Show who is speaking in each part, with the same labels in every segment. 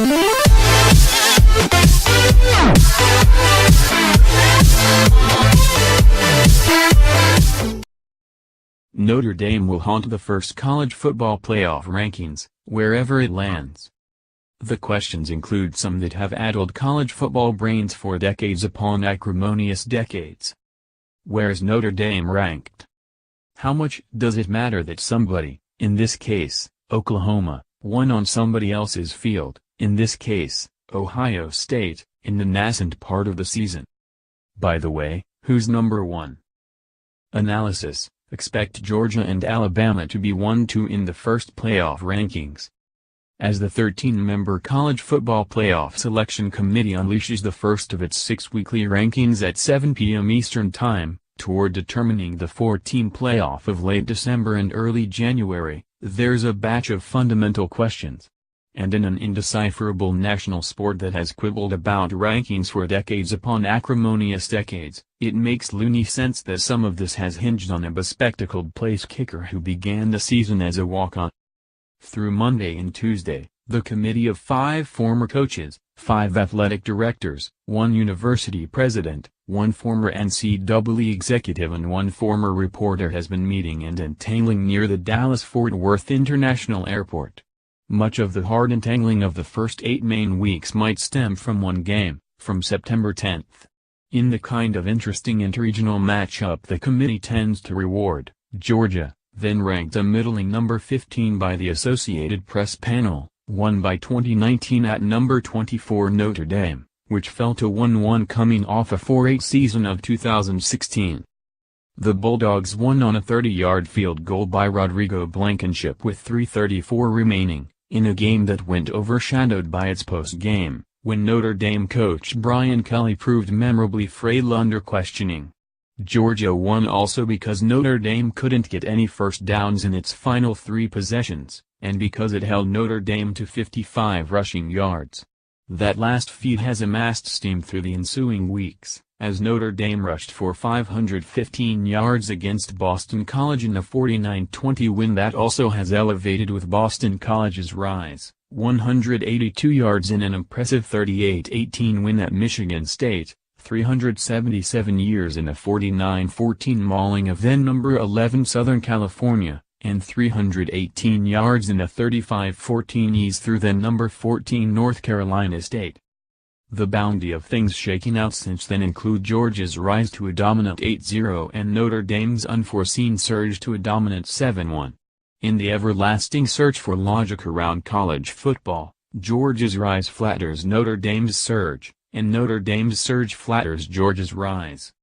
Speaker 1: Notre Dame will haunt the first college football playoff rankings, wherever it lands. The questions include some that have addled college football brains for decades upon acrimonious decades. Where's Notre Dame ranked? How much does it matter that somebody, in this case, Oklahoma, won on somebody else's field, in this case, Ohio State, in the nascent part of the season? By the way, who's number one? Analysis: expect Georgia and Alabama to be 1-2 in the first playoff rankings. As the 13-member College Football Playoff Selection Committee unleashes the first of its 6 weekly rankings at 7 p.m. Eastern Time, toward determining the 4-team playoff of late December and early January, there's a batch of fundamental questions. And in an indecipherable national sport that has quibbled about rankings for decades upon acrimonious decades, it makes loony sense that some of this has hinged on a bespectacled place kicker who began the season as a walk-on. Through Monday and Tuesday, the committee of 5 former coaches, 5 athletic directors, 1 university president, 1 former NCAA executive and 1 former reporter has been meeting and entangling near the Dallas-Fort Worth International Airport. Much of the hard entangling of the first 8 main weeks might stem from one game, from September 10th. In the kind of interesting interregional matchup the committee tends to reward, Georgia, then ranked a middling number 15 by the Associated Press panel, won by 2019 at number 24 Notre Dame, which fell to 1-1 coming off a 4-8 season of 2016. The Bulldogs won on a 30-yard field goal by Rodrigo Blankenship with 3:34 remaining, in a game that went overshadowed by its post-game, when Notre Dame coach Brian Kelly proved memorably frail under questioning. Georgia won also because Notre Dame couldn't get any first downs in its final 3 possessions, and because it held Notre Dame to 55 rushing yards. That last feat has amassed steam through the ensuing weeks, as Notre Dame rushed for 515 yards against Boston College in a 49-20 win that also has elevated with Boston College's rise, 182 yards in an impressive 38-18 win at Michigan State, 377 yards in a 49-14 mauling of then number 11 Southern California, and 318 yards in a 35-14 ease through then number 14 North Carolina State. The bounty of things shaking out since then include Georgia's rise to a dominant 8-0 and Notre Dame's unforeseen surge to a dominant 7-1. In the everlasting search for logic around college football, Georgia's rise flatters Notre Dame's surge, and Notre Dame's surge flatters Georgia's rise.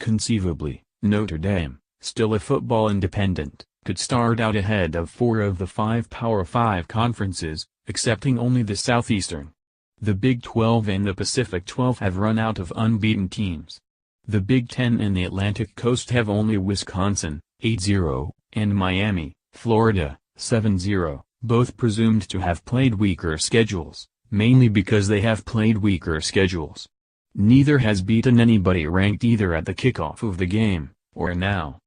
Speaker 1: Conceivably, Notre Dame, still a football independent, could start out ahead of 4 of the 5 Power 5 conferences, excepting only the Southeastern. The Big 12 and the Pacific 12 have run out of unbeaten teams. The Big 10 and the Atlantic Coast have only Wisconsin, 8-0, and Miami, Florida, 7-0, both presumed to have played weaker schedules, mainly because they have played weaker schedules. Neither has beaten anybody ranked either at the kickoff of the game, or now.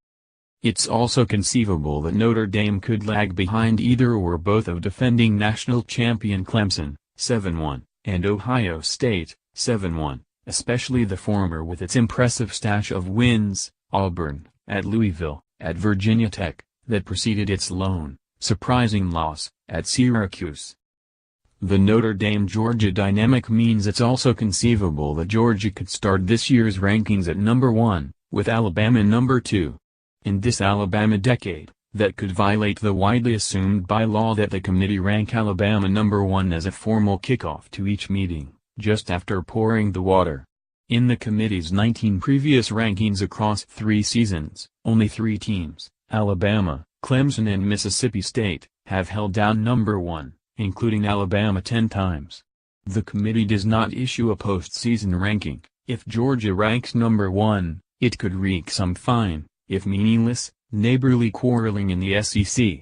Speaker 1: It's also conceivable that Notre Dame could lag behind either or both of defending national champion Clemson, 7-1. And Ohio State, 7-1, especially the former with its impressive stash of wins, Auburn, at Louisville, at Virginia Tech, that preceded its lone, surprising loss, at Syracuse. The Notre Dame-Georgia dynamic means it's also conceivable that Georgia could start this year's rankings at number 1, with Alabama number 2. In this Alabama decade, that could violate the widely assumed bylaw that the committee rank Alabama number 1 as a formal kickoff to each meeting, just after pouring the water. In the committee's 19 previous rankings across 3 seasons, only 3 teams, Alabama, Clemson and Mississippi State, have held down number 1, including Alabama 10 times. The committee does not issue a postseason ranking. If Georgia ranks number 1, it could wreak some fine, if meaningless, neighborly quarreling in the SEC.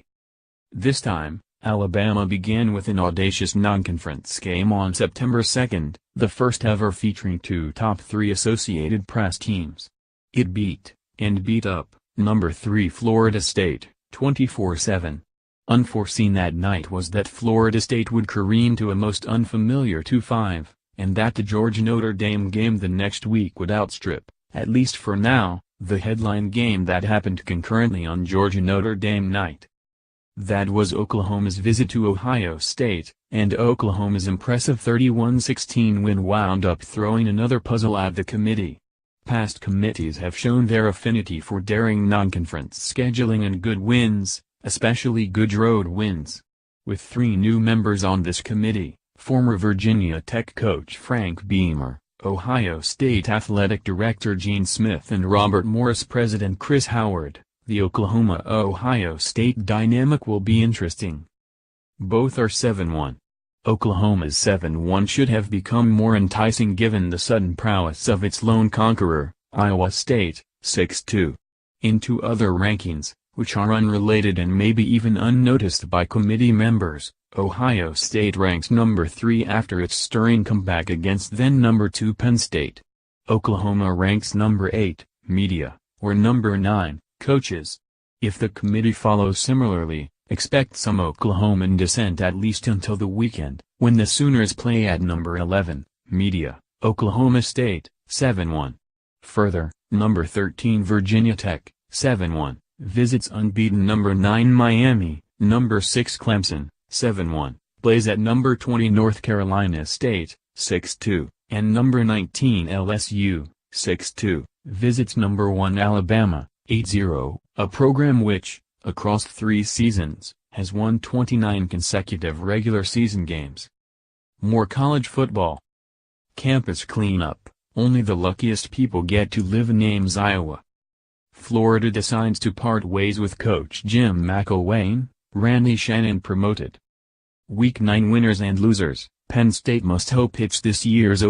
Speaker 1: This time, Alabama began with an audacious non-conference game on September 2, the first ever featuring 2 top 3 Associated Press teams. It beat, and beat up, number 3 Florida State, 24-7. Unforeseen that night was that Florida State would careen to a most unfamiliar 2-5, and that the Georgia-Notre Dame game the next week would outstrip, at least for now, the headline game that happened concurrently on Georgia-Notre Dame night. That was Oklahoma's visit to Ohio State, and Oklahoma's impressive 31-16 win wound up throwing another puzzle at the committee. Past committees have shown their affinity for daring non-conference scheduling and good wins, especially good road wins. With 3 new members on this committee, former Virginia Tech coach Frank Beamer, Ohio State Athletic Director Gene Smith and Robert Morris President Chris Howard, the Oklahoma-Ohio State dynamic will be interesting. Both are 7-1. Oklahoma's 7-1 should have become more enticing given the sudden prowess of its lone conqueror, Iowa State, 6-2. Into other rankings, which are unrelated and maybe even unnoticed by committee members, Ohio State ranks number 3 after its stirring comeback against then number 2 Penn State. Oklahoma ranks number 8, media, or number 9, coaches. If the committee follows similarly, expect some Oklahoman dissent at least until the weekend, when the Sooners play at number 11, media, Oklahoma State, 7-1. Further, number 13 Virginia Tech, 7-1, visits unbeaten number 9 Miami, number 6 Clemson, 7-1, plays at number 20 North Carolina State, 6-2, and number 19 LSU, 6-2, visits number 1 Alabama, 8-0, a program which, across 3 seasons, has won 29 consecutive regular season games. More college football. Campus cleanup, only the luckiest people get to live in Ames, Iowa. Florida decides to part ways with coach Jim McElwain, Randy Shannon promoted. Week 9 winners and losers, Penn State must hope it's this year's